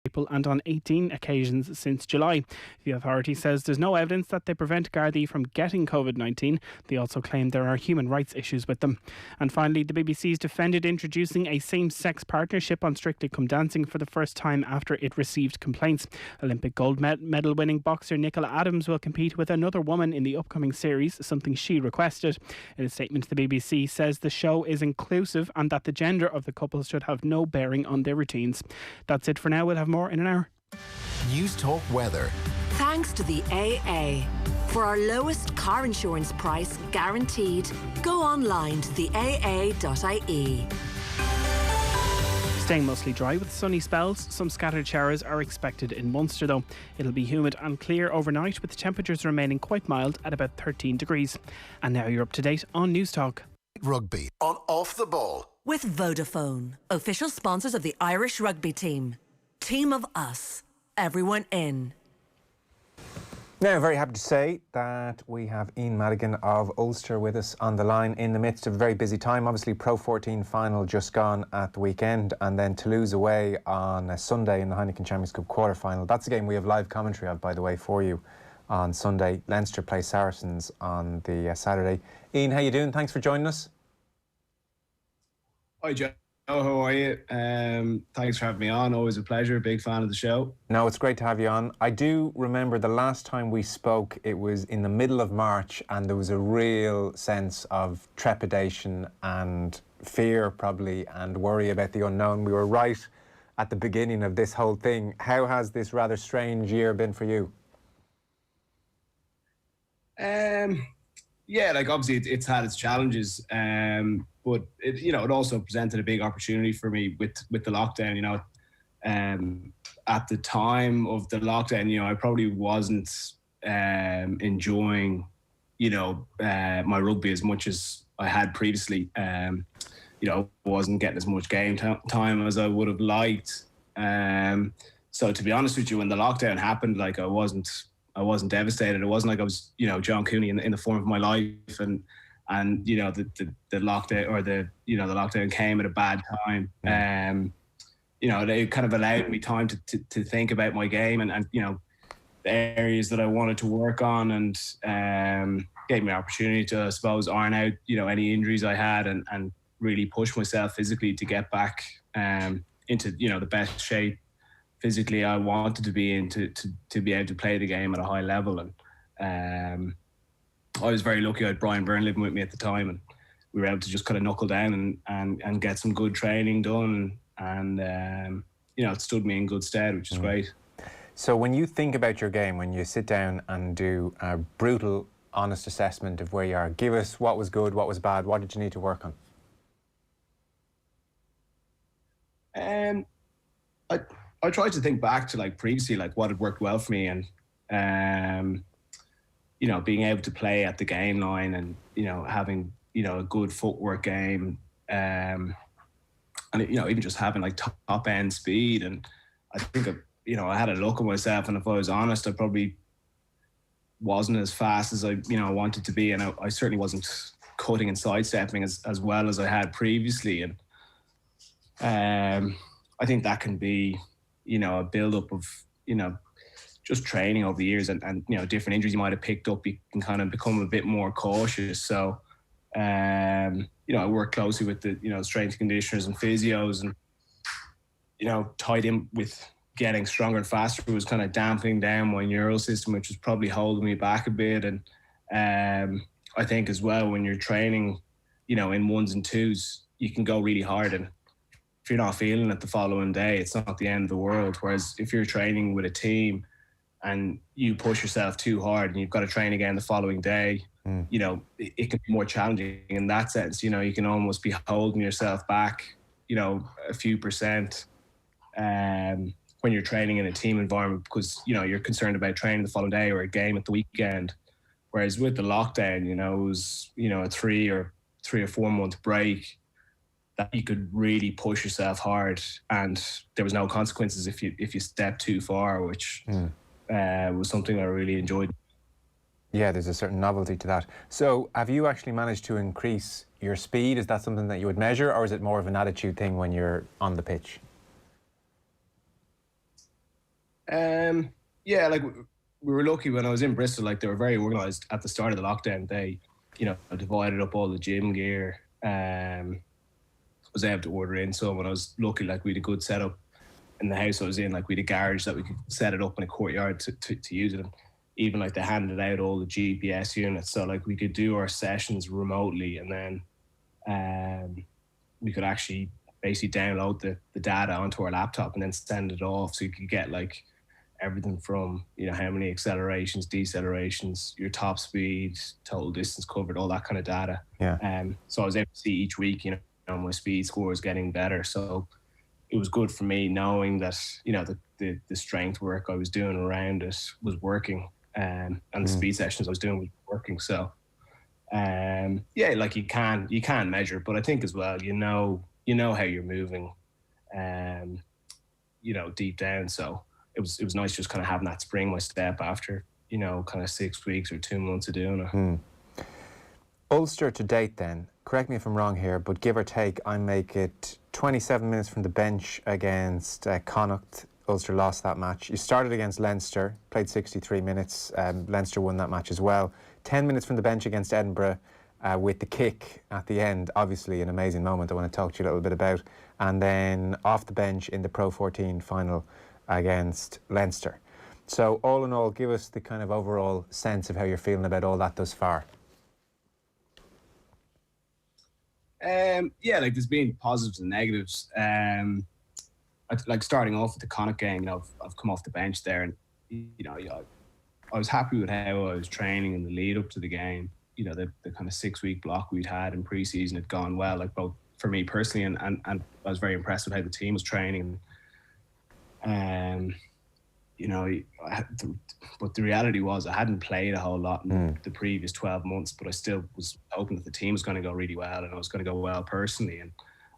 April and on 18 occasions since July. The authority says there's no evidence that they prevent Gardaí from getting COVID-19. They also claim there are human rights issues with them. And finally, the BBC's defended introducing a same-sex partnership on Strictly Come Dancing for the first time after it received complaints. Olympic gold medal winning boxer Nicola Adams will compete with another woman in the upcoming series, something she requested. In a statement, the BBC says the show is inclusive and that the gender of the couple should have no bearing on their routines. That's it for now. We'll have more in an hour. News Talk Weather. Thanks to the AA. For our lowest car insurance price guaranteed, go online to the aa.ie. Staying mostly dry with sunny spells. Some scattered showers are expected in Munster though. It'll be humid and clear overnight with temperatures remaining quite mild at about 13 degrees. And now you're up to date on News Talk. Rugby on Off the Ball. With Vodafone, official sponsors of the Irish rugby team. Team of us. Everyone in. Now, very happy to say that we have Ian Madigan of Ulster with us on the line in the midst of a very busy time. Obviously, Pro 14 final just gone at the weekend, and then Toulouse away on a Sunday in the Heineken Champions Cup quarter-final. That's a game we have live commentary of, by the way, for you on Sunday. Leinster play Saracens on the Saturday. Ian, how you doing? Thanks for joining us. Hi, Joe. How are you? Thanks for having me on. Always a pleasure. Big fan of the show. No, it's great to have you on. I do remember the last time we spoke, it was in the middle of March, and there was a real sense of trepidation and fear, probably, and worry about the unknown. We were right at the beginning of this whole thing. How has this rather strange year been for you? Yeah, like obviously it's had its challenges, but it also presented a big opportunity for me with the lockdown. At the time of the lockdown, I probably wasn't enjoying, my rugby as much as I had previously. Wasn't getting as much game time as I would have liked. So to be honest with you, when the lockdown happened, like I wasn't devastated. It wasn't like I was, John Cooney in the form of my life, and the lockdown or the lockdown came at a bad time. It kind of allowed me time to think about my game and the areas that I wanted to work on, and gave me an opportunity to, I suppose, iron out any injuries I had and really push myself physically to get back into the best shape physically I wanted to be in to be able to play the game at a high level. And I was very lucky. I had Brian Byrne living with me at the time, and we were able to just kind of knuckle down and get some good training done, and it stood me in good stead, which is great. So when you think about your game, when you sit down and do a brutal, honest assessment of where you are, give us what was good, what was bad, what did you need to work on? I tried to think back to previously, what had worked well for me, and being able to play at the game line, and having a good footwork game, and even just having top end speed. And I think I had a look at myself, and if I was honest, I probably wasn't as fast as I wanted to be, and I certainly wasn't cutting and sidestepping as well as I had previously. And I think that can be a build-up of, just training over the years, and different injuries you might have picked up. You can kind of become a bit more cautious. So, I work closely with the, strength conditioners and physios, and, tied in with getting stronger and faster, it was kind of dampening down my neural system, which was probably holding me back a bit. And I think as well, when you're training, in ones and twos, you can go really hard, and if you're not feeling it the following day, it's not the end of the world. Whereas if you're training with a team and you push yourself too hard and you've got to train again the following day, it can be more challenging in that sense. You can almost be holding yourself back, a few percent when you're training in a team environment, because, you're concerned about training the following day or a game at the weekend. Whereas with the lockdown, it was, a 3 or 4 month break, that you could really push yourself hard, and there was no consequences if you stepped too far, which was something I really enjoyed. Yeah, there's a certain novelty to that. So have you actually managed to increase your speed? Is that something that you would measure, or is it more of an attitude thing when you're on the pitch? Yeah, like we were lucky when I was in Bristol. Like they were very organised at the start of the lockdown. They, divided up all the gym gear. Was able to order in some, and I was lucky. Like we had a good setup in the house I was in. Like we had a garage that we could set it up in a courtyard to use it. And even like they handed out all the GPS units, so like we could do our sessions remotely, and then we could actually basically download the data onto our laptop and then send it off, so you could get like everything from how many accelerations, decelerations, your top speed, total distance covered, all that kind of data. Yeah. So I was able to see each week, my speed score is getting better. So it was good for me knowing that the strength work I was doing around it was working, and the speed sessions I was doing was working. So yeah, like you can measure, but I think as well you know how you're moving, deep down. So it was nice just kind of having that spring my step after kind of 6 weeks or 2 months of doing it. Ulster to date then, correct me if I'm wrong here, but give or take, I make it 27 minutes from the bench against Connacht. Ulster lost that match. You started against Leinster, played 63 minutes. Leinster won that match as well. 10 minutes from the bench against Edinburgh with the kick at the end. Obviously an amazing moment I want to talk to you a little bit about. And then off the bench in the Pro 14 final against Leinster. So all in all, give us the kind of overall sense of how you're feeling about all that thus far. Yeah, like there's been positives and negatives. Like starting off with the Connacht game, I've come off the bench there, and I was happy with how I was training in the lead up to the game. The kind of 6 week block we'd had in pre-season had gone well, like both for me personally, and I was very impressed with how the team was training. But the reality was I hadn't played a whole lot in the previous 12 months, but I still was hoping that the team was going to go really well and I was going to go well personally. And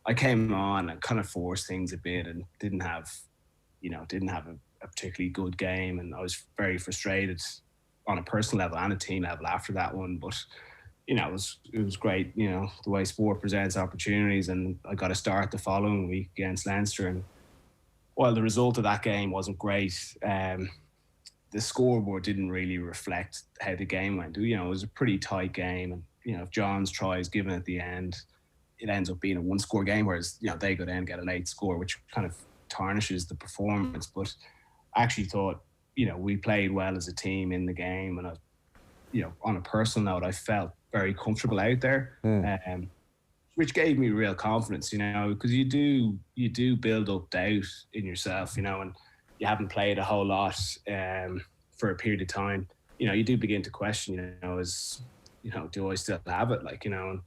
I came on and kind of forced things a bit and didn't have a particularly good game. And I was very frustrated on a personal level and a team level after that one. But, it was great, the way sport presents opportunities, and I got a start the following week against Leinster. And while the result of that game wasn't great, the scoreboard didn't really reflect how the game went. It was a pretty tight game, and if John's tries given at the end, it ends up being a one-score game, whereas they go down and get a late score, which kind of tarnishes the performance. But I actually thought we played well as a team in the game, and on a personal note, I felt very comfortable out there. Which gave me real confidence, because you do build up doubt in yourself, and you haven't played a whole lot for a period of time. You do begin to question, do I still have it? And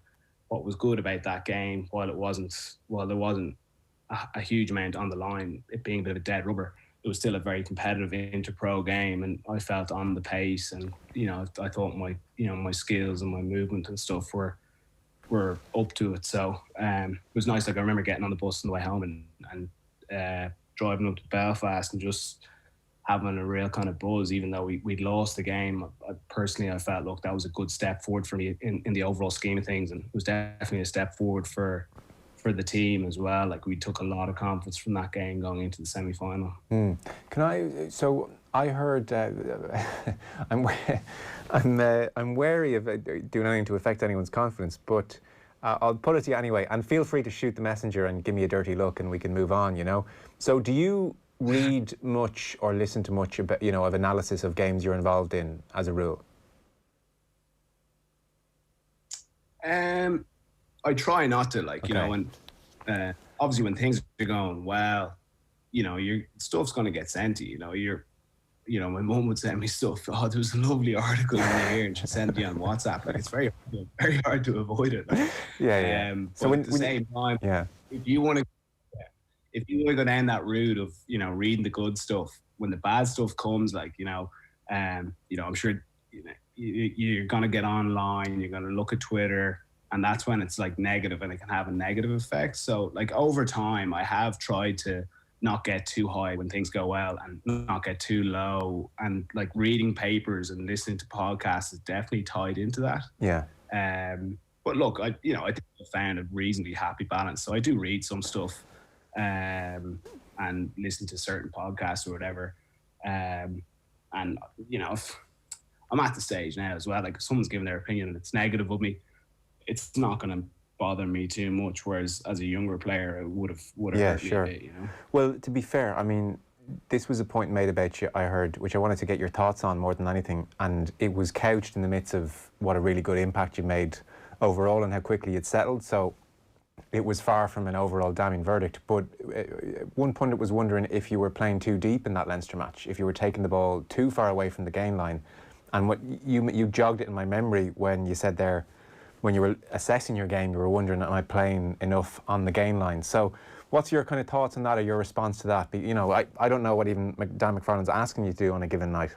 what was good about that game, while there wasn't a huge amount on the line, it being a bit of a dead rubber, it was still a very competitive inter-pro game, and I felt on the pace, and I thought my skills and my movement and stuff were up to it. So it was nice. Like I remember getting on the bus on the way home and driving up to Belfast and just having a real kind of buzz, even though we'd lost the game. I felt, look, that was a good step forward for me in the overall scheme of things, and it was definitely a step forward for the team as well. Like we took a lot of confidence from that game going into the semi-final. So I heard I'm wary of doing anything to affect anyone's confidence, but I'll put it to you anyway, and feel free to shoot the messenger and give me a dirty look and we can move on, So do you read much or listen to much about, of analysis of games you're involved in as a rule? I try not to, Okay. when obviously when things are going well, your stuff's going to get sent to you. My mum would send me stuff. Oh, there was a lovely article in here, and she'd send it to you on WhatsApp. Like it's very, very hard to avoid it. Yeah. So at the same time, if you want to go down that route of reading the good stuff, when the bad stuff comes, I'm sure you're gonna get online, you're gonna look at Twitter, and that's when it's negative, and it can have a negative effect. So over time, I have tried to not get too high when things go well and not get too low, and reading papers and listening to podcasts is definitely tied into that. But look, I think I found a reasonably happy balance. So I do read some stuff and listen to certain podcasts or whatever. And if I'm at the stage now as well, like if someone's giving their opinion and it's negative of me, it's not going to bother me too much. Whereas as a younger player, it would have hurt me a bit. Well, to be fair, I mean, this was a point made about you, I heard, which I wanted to get your thoughts on more than anything, and it was couched in the midst of what a really good impact you made overall and how quickly it settled. So it was far from an overall damning verdict. But one pundit was wondering if you were playing too deep in that Leinster match, if you were taking the ball too far away from the gain line. And what you jogged it in my memory when you said there, when you were assessing your game, you were wondering, am I playing enough on the gain line? So what's your kind of thoughts on that, or your response to that? I don't know what even Dan McFarlane's asking you to do on a given night.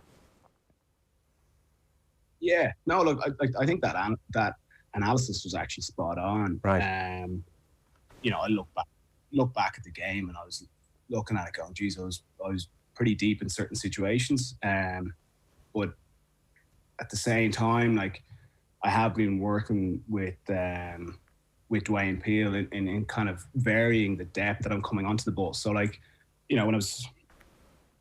Yeah, no, look, I think that analysis was actually spot on. Right. I look back at the game and I was looking at it going, geez, I was pretty deep in certain situations. But at the same time, like, I have been working with Dwayne Peel in kind of varying the depth that I'm coming onto the ball. So, like,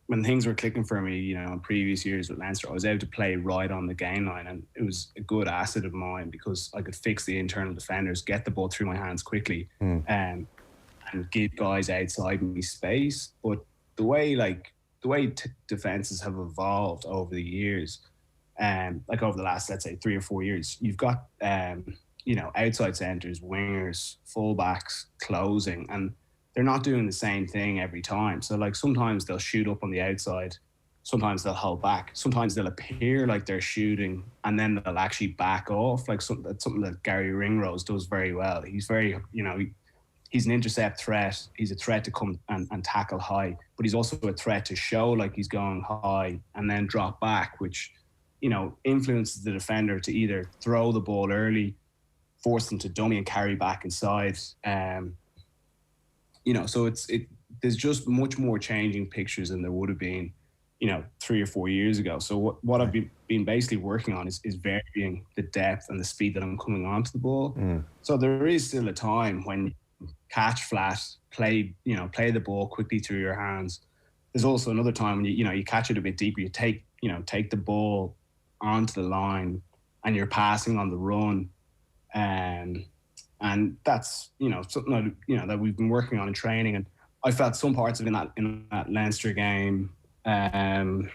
when things were clicking for me, in previous years with Leinster, I was able to play right on the gain line, and it was a good asset of mine because I could fix the internal defenders, get the ball through my hands quickly, and give guys outside me space. But the way defenses have evolved over the years, like over the last, let's say, 3 or 4 years, you've got outside centres, wingers, fullbacks closing, and they're not doing the same thing every time. So, like, sometimes they'll shoot up on the outside, sometimes they'll hold back, sometimes they'll appear like they're shooting and then they'll actually back off. Like something that Gary Ringrose does very well. He's very, he's an intercept threat. He's a threat to come and tackle high, but he's also a threat to show like he's going high and then drop back, which, influences the defender to either throw the ball early, force them to dummy and carry back inside. So there's just much more changing pictures than there would have been, 3 or 4 years ago. So what I've been basically working on is varying the depth and the speed that I'm coming onto the ball. So there is still a time when you catch flat, play the ball quickly through your hands. There's also another time when you catch it a bit deeper. You take the ball onto the line and you're passing on the run. And that's, something that we've been working on in training. And I felt some parts of it in that Leinster game in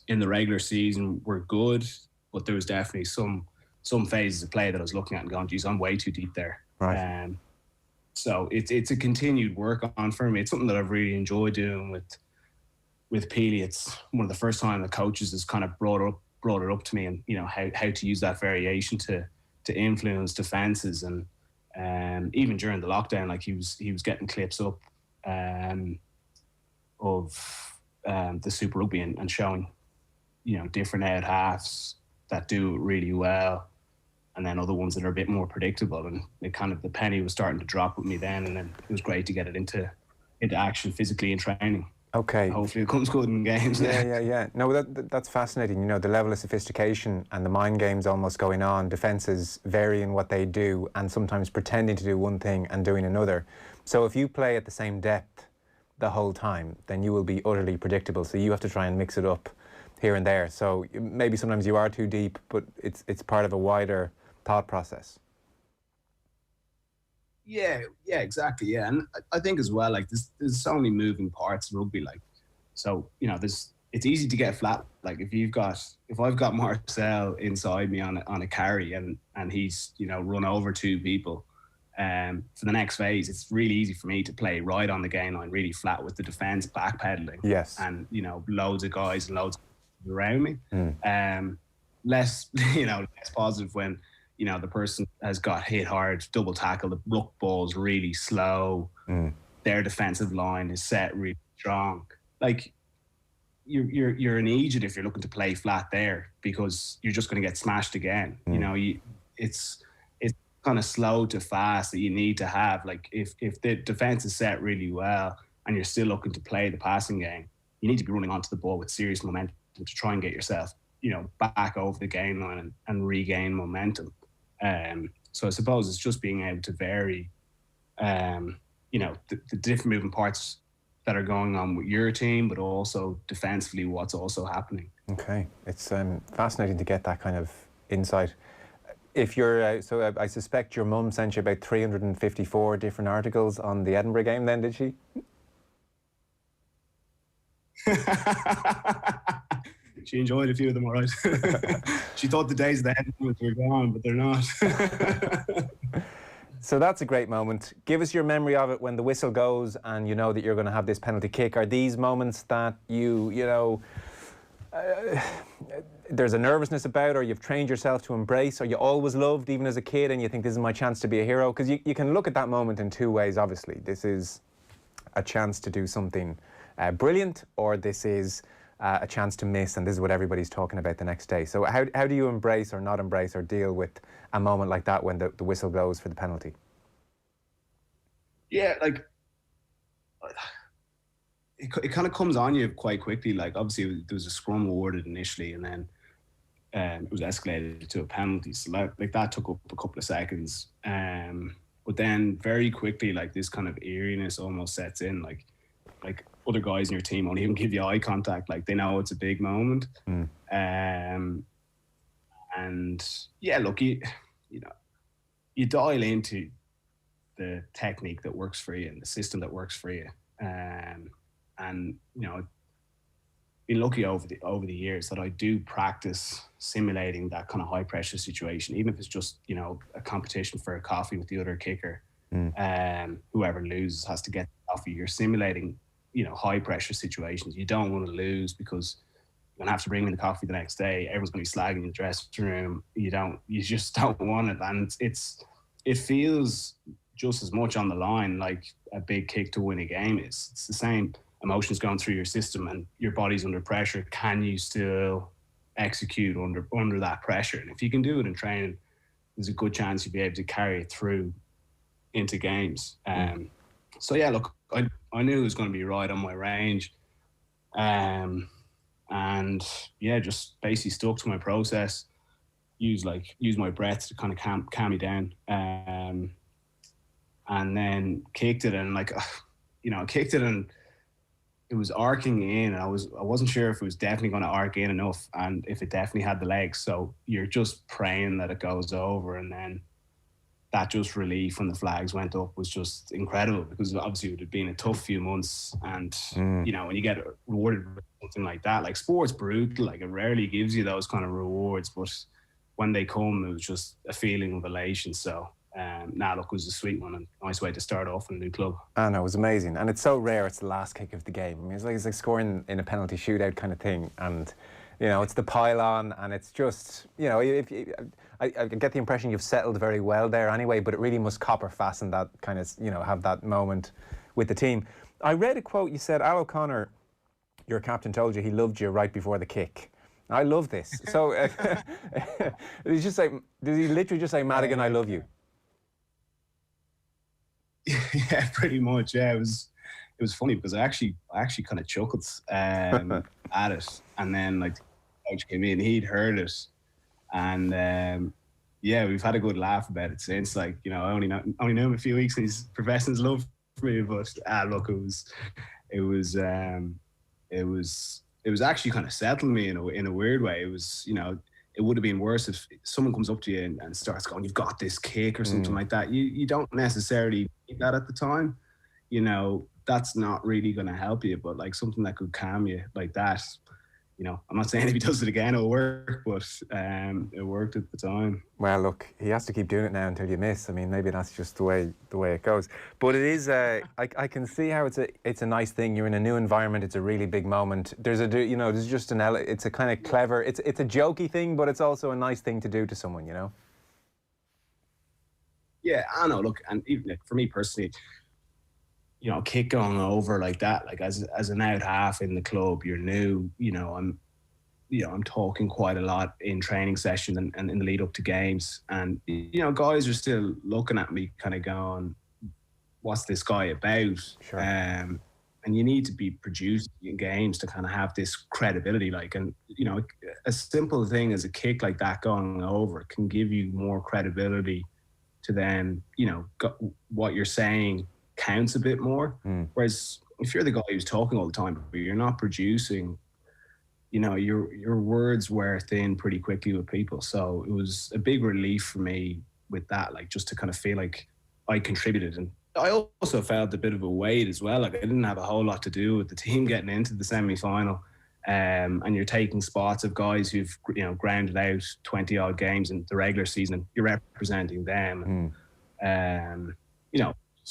the regular season were good, but there was definitely some phases of play that I was looking at and going, geez, I'm way too deep there. Right. So it's a continued work on for me. It's something that I've really enjoyed doing with Peely. It's one of the first time the coaches has kind of brought it up to me, and how to use that variation to influence defenses. And even during the lockdown, like he was getting clips up of the Super Rugby and showing different out halves that do it really well, and then other ones that are a bit more predictable. And it kind of, the penny was starting to drop with me then, and then it was great to get it into action physically in training. Okay. Hopefully it comes good in games. Yeah. No, that's fascinating. The level of sophistication and the mind games almost going on, defences varying what they do and sometimes pretending to do one thing and doing another. So if you play at the same depth the whole time, then you will be utterly predictable. So you have to try and mix it up here and there. So maybe sometimes you are too deep, but it's part of a wider thought process. Yeah, exactly. Yeah, and I think as well, like there's so many moving parts in rugby. Like, so it's easy to get flat. Like if I've got Marcel inside me on a carry and he's run over 2 people, for the next phase, it's really easy for me to play right on the gain line, really flat with the defence backpedaling. Yes, and loads of guys and loads around me. Less less positive when the person has got hit hard, double tackle, the ruck ball's really slow, their defensive line is set really strong. Like, you're an idiot if you're looking to play flat there, because you're just going to get smashed again. It's kind of slow to fast that you need to have. Like, if the defense is set really well and you're still looking to play the passing game, you need to be running onto the ball with serious momentum to try and get yourself back over the gain line and regain momentum. So I suppose it's just being able to vary, the different moving parts that are going on with your team, but also defensively what's also happening. Okay, it's fascinating to get that kind of insight. If you're, I suspect your mum sent you about 354 different articles on the Edinburgh game then, did she? She enjoyed a few of them, all right. She thought the days of the heavyweights were gone, but they're not. So that's a great moment. Give us your memory of it when the whistle goes and you know that you're going to have this penalty kick. Are these moments that there's a nervousness about, or you've trained yourself to embrace, or you always loved even as a kid and you think this is my chance to be a hero? Because you can look at that moment in two ways, obviously. This is a chance to do something brilliant, or this is a chance to miss, and this is what everybody's talking about the next day. So how do you embrace or not embrace or deal with a moment like that when the whistle blows for the penalty? Yeah, like it kind of comes on you quite quickly. Like obviously there was a scrum awarded initially, and then it was escalated to a penalty. So that took up a couple of seconds. But then very quickly, like this kind of eeriness almost sets in. Like other guys in your team won't even give you eye contact. Like they know it's a big moment. And yeah, look, you dial into the technique that works for you and the system that works for you. And been lucky over the years that I do practice simulating that kind of high pressure situation, even if it's just a competition for a coffee with the other kicker. Whoever loses has to get the coffee. You're simulating high pressure situations. You don't want to lose because you're gonna have to bring in the coffee the next day. Everyone's gonna be slagging in the dressing room. You just don't want it, and it feels just as much on the line like a big kick to win a game is. It's the same emotions going through your system, and your body's under pressure. Can you still execute under that pressure? And if you can do it in training, there's a good chance you'll be able to carry it through into games. So yeah, look, I knew it was going to be right on my range, and yeah, just basically stuck to my process. Use my breath to kind of calm me down, and then kicked it, and kicked it, and it was arcing in, and I wasn't sure if it was definitely going to arc in enough, and if it definitely had the legs. So you're just praying that it goes over, and then that just relief when the flags went up was just incredible, because obviously it would have been a tough few months, and when you get rewarded with something like that, like sport's brutal, like it rarely gives you those kind of rewards, but when they come, it was just a feeling of elation. So look, it was a sweet one and nice way to start off in a new club. I know, it was amazing, and it's so rare it's the last kick of the game. I mean, it's like scoring in a penalty shootout kind of thing, and it's the pylon, and it's just I get the impression you've settled very well there anyway, but it really must copper fasten that kind of have that moment with the team. I read a quote, you said Al O'Connor, your captain, told you he loved you right before the kick. I love this. So did he literally just say, Madigan, I love you? Yeah, pretty much. Yeah, it was funny because I actually kind of chuckled at it, and then like the coach came in, he'd heard it, and yeah, we've had a good laugh about it since. Like I only know him a few weeks, and he's professing his love for me. But look, it was actually kind of settling me in a weird way. It was it would have been worse if someone comes up to you and starts going, "You've got this kick" or something like that. You don't necessarily need that at the time. That's not really going to help you. But like something that could calm you like that, I'm not saying if he does it again it'll work, but it worked at the time. Well, look, he has to keep doing it now until you miss. I mean, maybe that's just the way it goes. But it is. I can see how it's a nice thing. You're in a new environment. It's a really big moment. There's just it's a kind of clever. It's a jokey thing, but it's also a nice thing to do to someone. Yeah, I know. Look, and even for me personally, kick going over like that, like as an out half in the club, you're new. I'm talking quite a lot in training sessions and in the lead up to games, and guys are still looking at me, kind of going, "What's this guy about?" Sure. And you need to be produced in games to kind of have this credibility. Like, and a simple thing as a kick like that going over can give you more credibility to then what you're saying counts a bit more. Whereas if you're the guy who's talking all the time, but you're not producing, your words wear thin pretty quickly with people. So it was a big relief for me with that, like just to kind of feel like I contributed. And I also felt a bit of a weight as well. Like I didn't have a whole lot to do with the team getting into the semi-final. And you're taking spots of guys who've grounded out 20 odd games in the regular season, and you're representing them.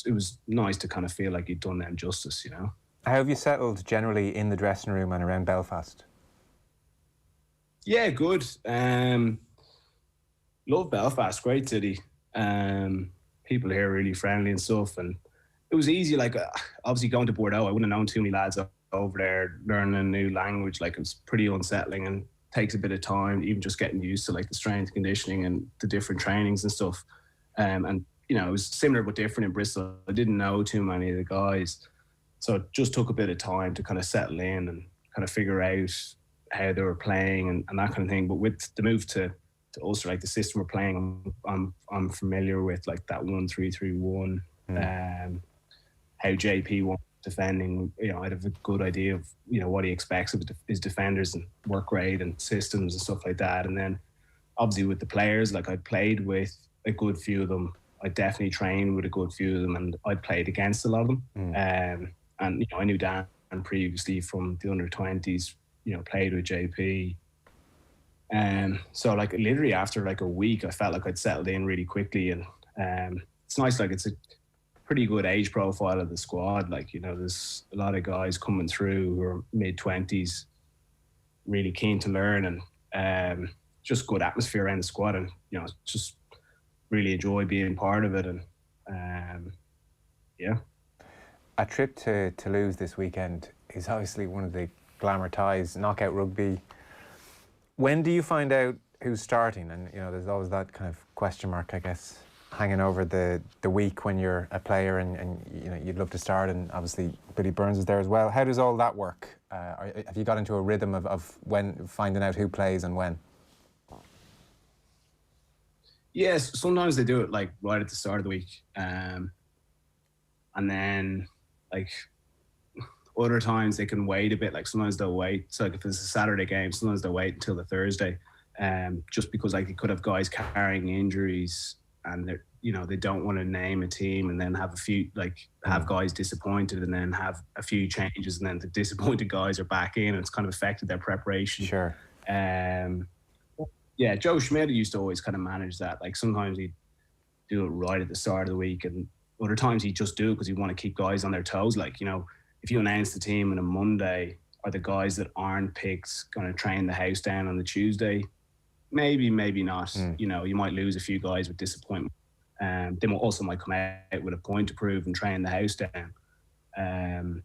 It was nice to kind of feel like you'd done them justice. How have you settled generally in the dressing room and around Belfast? Yeah, good. Love Belfast, great city. People here are really friendly and stuff, and it was easy. Like obviously going to Bordeaux, I wouldn't have known too many lads over there, learning a new language. Like it was pretty unsettling and takes a bit of time, even just getting used to like the strength and conditioning and the different trainings and stuff. And it was similar but different in Bristol. I didn't know too many of the guys, so it just took a bit of time to kind of settle in and kind of figure out how they were playing and that kind of thing. But with the move to Ulster, like the system we're playing, I'm familiar with, like that 1-3-3-1, how JP wants defending. I'd have a good idea of what he expects of his defenders and work rate and systems and stuff like that. And then obviously with the players, like I played with a good few of them. I definitely trained with a good few of them, and I played against a lot of them. And I knew Dan previously from the under-20s. Played with JP. So like literally after like a week, I felt like I'd settled in really quickly, and it's nice. Like it's a pretty good age profile of the squad. Like there's a lot of guys coming through who are mid-20s, really keen to learn, and just good atmosphere around the squad, and just really enjoy being part of it. And yeah, a trip to Toulouse this weekend is obviously one of the glamour ties, knockout rugby. When do you find out who's starting? And there's always that kind of question mark, I guess, hanging over the week when you're a player and you'd love to start, and obviously Billy Burns is there as well. How does all that work? Have you got into a rhythm of when finding out who plays and when? Yes, sometimes they do it like right at the start of the week, and then like other times they can wait a bit. Like sometimes they'll wait. So like if it's a Saturday game, sometimes they'll wait until the Thursday, just because like they could have guys carrying injuries, and they're they don't want to name a team and then have a few have guys disappointed and then have a few changes, and then the disappointed guys are back in, and it's kind of affected their preparation. Sure. Yeah, Joe Schmidt used to always kind of manage that. Like sometimes he'd do it right at the start of the week, and other times he'd just do it because he'd want to keep guys on their toes. Like, if you announce the team on a Monday, are the guys that aren't picked going to train the house down on the Tuesday? Maybe, maybe not. You might lose a few guys with disappointment. They also might come out with a point to prove and train the house down.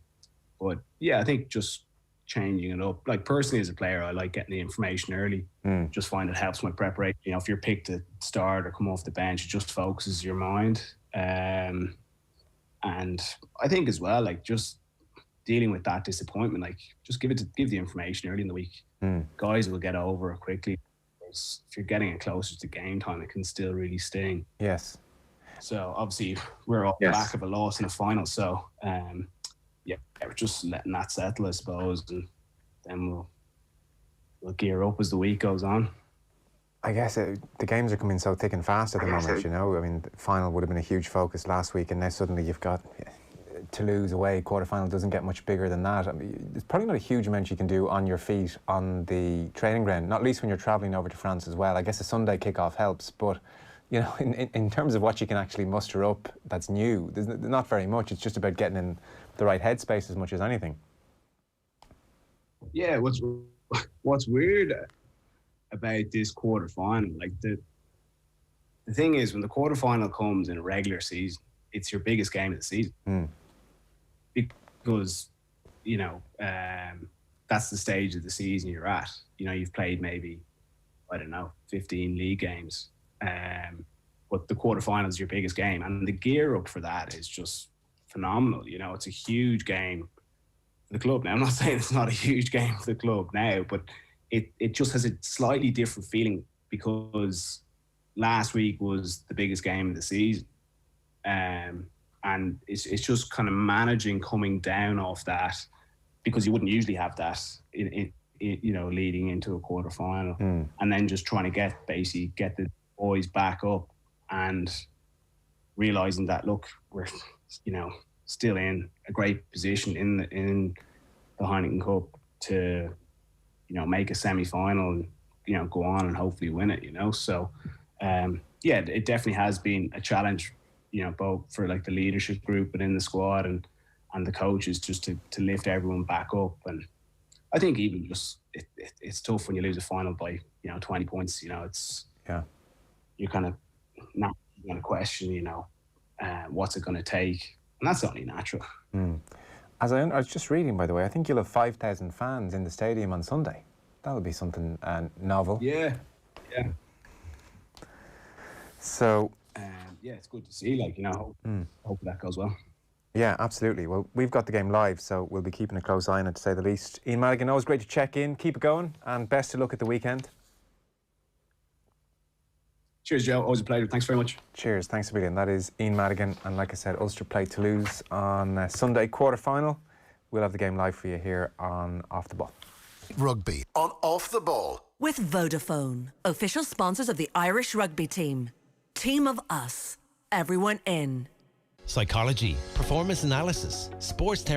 But yeah, I think just changing it up. Like personally as a player, I like getting the information early. Just find it helps my preparation. If you're picked to start or come off the bench, it just focuses your mind. And I think as well, like just dealing with that disappointment, like just give the information early in the week. Guys will get over it quickly. If you're getting it closer to game time, it can still really sting. Yes. So obviously we're off the back of a loss in the final. So we're just letting that settle, I suppose, and then we'll gear up as the week goes on. I guess the games are coming so thick and fast at the moment, I mean, the final would have been a huge focus last week, and now suddenly you've got Toulouse away. Quarterfinal doesn't get much bigger than that. I mean, there's probably not a huge amount you can do on your feet on the training ground, not least when you're travelling over to France as well. I guess a Sunday kickoff helps, but in terms of what you can actually muster up that's new, there's not very much. It's just about getting in the right headspace as much as anything. Yeah, what's weird about this quarterfinal, like the thing is, when the quarterfinal comes in a regular season, it's your biggest game of the season. Because that's the stage of the season you're at. You've played maybe 15 league games, but the quarterfinal is your biggest game, and the gear up for that is just phenomenal. It's a huge game for the club now. I'm not saying it's not a huge game for the club now, but it just has a slightly different feeling because last week was the biggest game of the season, and and it's just kind of managing coming down off that, because you wouldn't usually have that in leading into a quarter final, and then just trying to get the boys back up and realizing that, look, we're still in a great position in the Heineken Cup to make a semi-final and go on and hopefully win it. So it definitely has been a challenge, both for like the leadership group within the squad and the coaches, just to lift everyone back up. And I think even just it's tough when you lose a final by 20 points. You're kind of not going to question what's it going to take, and that's only natural. I was just reading, by the way, I think you'll have 5,000 fans in the stadium on Sunday. That would be something novel. Yeah. So it's good to see. Hope that goes well. Yeah, absolutely. Well, we've got the game live, so we'll be keeping a close eye on it, to say the least. Ian Madigan, always great to check in. Keep it going, and best of luck at the weekend. Cheers, Joe. Always a pleasure. Thanks very much. Cheers. Thanks a million. That is Ian Madigan. And like I said, Ulster play Toulouse on Sunday quarter-final. We'll have the game live for you here on Off the Ball. Rugby on Off the Ball. With Vodafone, official sponsors of the Irish rugby team. Team of us. Everyone in. Psychology, performance analysis, sports therapy.